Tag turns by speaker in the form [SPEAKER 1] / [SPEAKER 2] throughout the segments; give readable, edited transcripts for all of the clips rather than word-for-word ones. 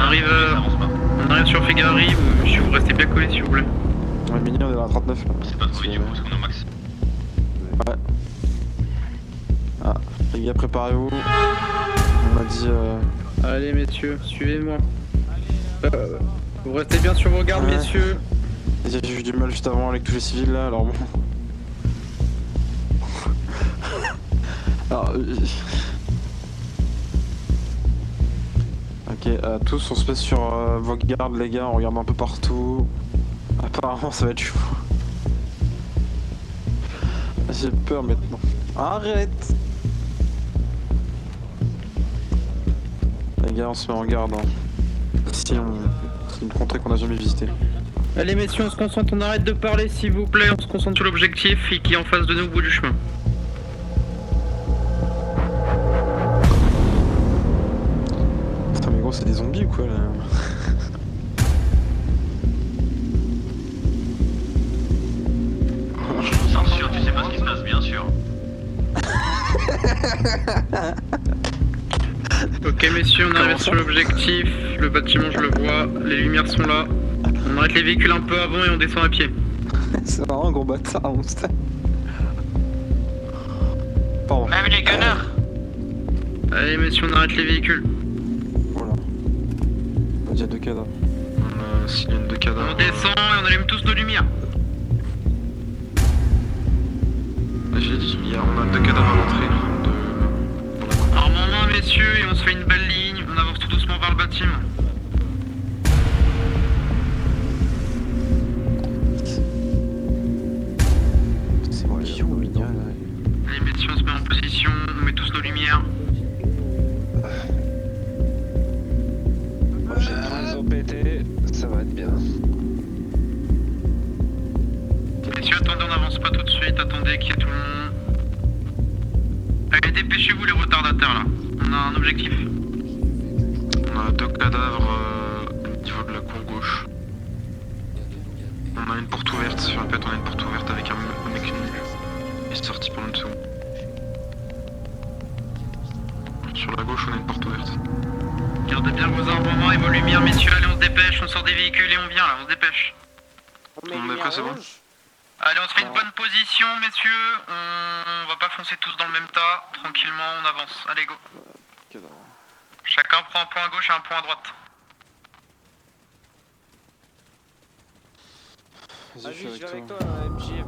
[SPEAKER 1] arrive, on arrive sur Figari, vous restez bien collés s'il vous plaît.
[SPEAKER 2] Ouais, Mini, on est à 39 là.
[SPEAKER 3] C'est pas de Covid du coup, parce qu'on est au max.
[SPEAKER 2] Ouais. Ah, les gars, préparez-vous. On m'a dit.
[SPEAKER 1] Allez messieurs, suivez-moi. Vous restez bien sur vos gardes
[SPEAKER 2] Ouais.
[SPEAKER 1] messieurs.
[SPEAKER 2] J'ai eu du mal juste avant avec tous les civils là, alors bon. Alors. Ok, tous on se met sur vos gardes les gars, on regarde un peu partout. Apparemment ça va être chaud. J'ai peur maintenant. Arrête! Les gars on se met en garde hein. C'est une contrée qu'on a jamais visitée.
[SPEAKER 1] Allez messieurs, on se concentre, on arrête de parler s'il vous plaît, on se concentre sur l'objectif qui est en face de nous au bout du chemin.
[SPEAKER 2] Putain mais gros c'est des zombies ou quoi là?
[SPEAKER 3] Censure, tu sais pas ce qui se passe, bien sûr.
[SPEAKER 1] Ok messieurs, on arrive sur l'objectif, le bâtiment je le vois, les lumières sont là. On arrête les véhicules un peu avant et on descend à pied.
[SPEAKER 2] C'est vraiment un gros bâtard mon stade. Pardon.
[SPEAKER 3] Même les gunners.
[SPEAKER 1] Allez messieurs, on arrête les véhicules.
[SPEAKER 2] Voilà. Il y a 2 cadavres. On a signé 2 cadavres.
[SPEAKER 1] On descend et on allume tous nos lumières.
[SPEAKER 2] J'ai dit, on a 2 cadavres à l'entrée
[SPEAKER 1] Arme en main messieurs et on se fait une belle ligne, on avance tout doucement vers le bâtiment.
[SPEAKER 2] C'est moi qui ont là.
[SPEAKER 1] Allez messieurs, on se met en position, on met tous nos lumières.
[SPEAKER 2] J'ai 13 OPT, ça va être bien.
[SPEAKER 1] Messieurs, attendez, on n'avance pas tout de suite, attendez qu'il y ait tout le monde. Allez, dépêchez-vous les retardataires là, on a un objectif.
[SPEAKER 2] On a 2 cadavres au niveau de la cour gauche. On a une porte ouverte, sur la pète on a une porte ouverte avec un mec nu. Il est sorti pendant une seconde. Sur la gauche on a une porte ouverte.
[SPEAKER 1] Gardez bien vos armes en main et vos lumières messieurs, allez on se dépêche, on sort des véhicules et on vient là, on se dépêche.
[SPEAKER 2] On est prêt, c'est bon?
[SPEAKER 1] Allez, on se fait une bonne position, messieurs. On va pas foncer tous dans le même tas. Tranquillement, on avance. Allez, go. Chacun prend un point à gauche et un point à droite.
[SPEAKER 2] Vas-y, je suis avec toi.
[SPEAKER 4] MJ.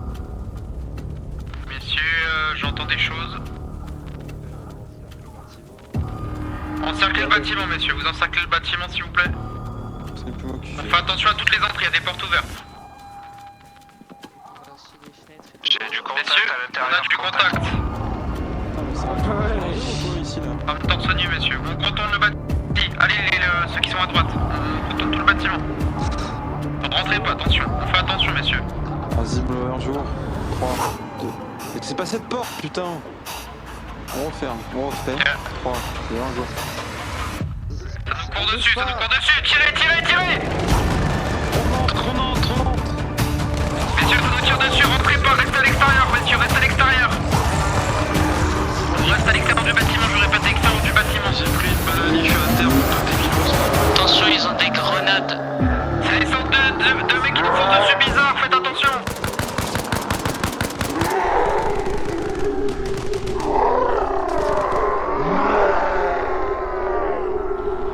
[SPEAKER 1] Messieurs, j'entends des choses. Encerclez le bâtiment, messieurs. Vous encerclez le bâtiment, s'il vous plaît.
[SPEAKER 2] C'est plus moi qui
[SPEAKER 1] Faites attention à toutes les entrées, il y a des portes ouvertes.
[SPEAKER 3] J'ai du contact
[SPEAKER 1] Messieurs,
[SPEAKER 3] à
[SPEAKER 1] on
[SPEAKER 3] l'intérieur.
[SPEAKER 1] a du contact.
[SPEAKER 2] ici là.
[SPEAKER 1] Un torse nu, messieurs. On contourne le bâtiment. Allez, ceux qui sont à droite. On contourne tout le bâtiment. Ne rentrez pas, attention. On fait attention, messieurs.
[SPEAKER 2] Vas-y, blower jour. 3, 2. Mais c'est pas cette porte, putain. On referme, on refait. 3, 2, 1, go.
[SPEAKER 1] Ça nous court dessus, ça nous court dessus. Tirez, tirez, tirez.
[SPEAKER 2] On entre.
[SPEAKER 1] Messieurs, ça nous tire dessus. Rentrez pas, restez à l'extérieur, messieurs, restez à l'extérieur. On reste à l'extérieur du bâtiment, je répète, l'extérieur du bâtiment.
[SPEAKER 2] J'ai pris une banane, je suis à terre, tout est vivant.
[SPEAKER 3] Attention, ils ont des grenades.
[SPEAKER 1] C'est des sortes de mecs qui nous font dessus bizarres, faites attention.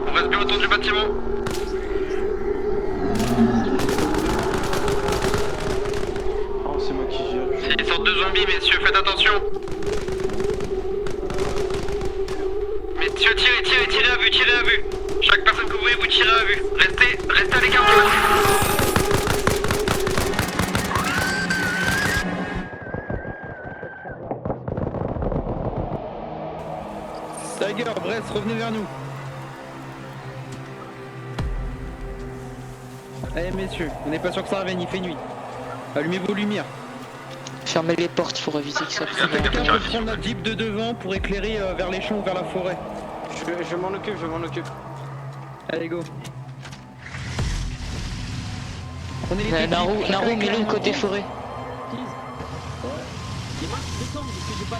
[SPEAKER 1] On reste bien autour du bâtiment.
[SPEAKER 2] Oh, c'est moi qui gère.
[SPEAKER 1] C'est des sortes de zombies, messieurs, faites attention. Messieurs, tirez, tirez, tirez à vue, tirez à vue. Chaque personne que vous voyez, vous tirez à vue. Restez à l'écart du bâtiment. Tiger, Brest, revenez vers nous. Allez messieurs, on n'est pas sûr que ça revienne, il fait nuit. Allumez vos lumières.
[SPEAKER 4] Fermez les portes pour éviter que ça
[SPEAKER 1] Si quelqu'un peut prendre la jeep de devant pour éclairer vers les champs ou vers la forêt.
[SPEAKER 4] Je m'en occupe.
[SPEAKER 1] Allez go. On est les
[SPEAKER 4] Naru, mets-le côté forêt.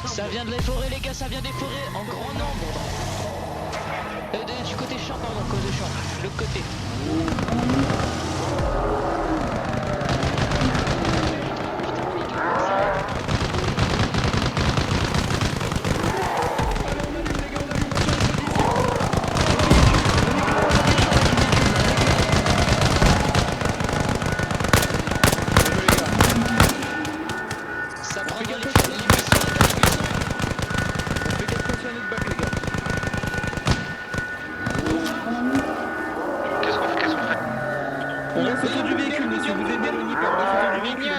[SPEAKER 4] Ça vient de les forêts les gars, ça vient des forêts en grand nombre. Du côté champ, pardon, côté champ. De l'autre côté. Ça prend dans les
[SPEAKER 3] Qu'est-ce qu'on fait?
[SPEAKER 2] On reste autour du véhicule, monsieur, vous êtes éloigné pas. On reste autour du véhicule.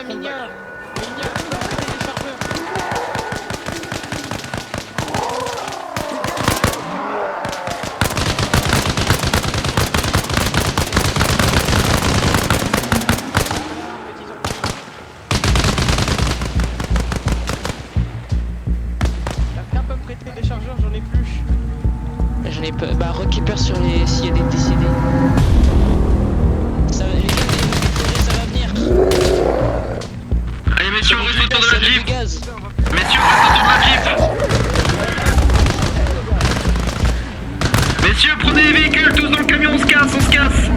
[SPEAKER 5] Quelqu'un peut me prêter des chargeurs, j'en ai plus.
[SPEAKER 4] J'en ai pas. Bah, récupère sur les. S'il y a des décédés. Ça va, les gars, ça va venir.
[SPEAKER 1] Allez messieurs, on reste autour de la
[SPEAKER 4] Du
[SPEAKER 1] Jeep.
[SPEAKER 4] gaz.
[SPEAKER 1] Messieurs, on reste autour de la Jeep. Messieurs, prenez les véhicules, tous dans le camion, on se casse, on se casse.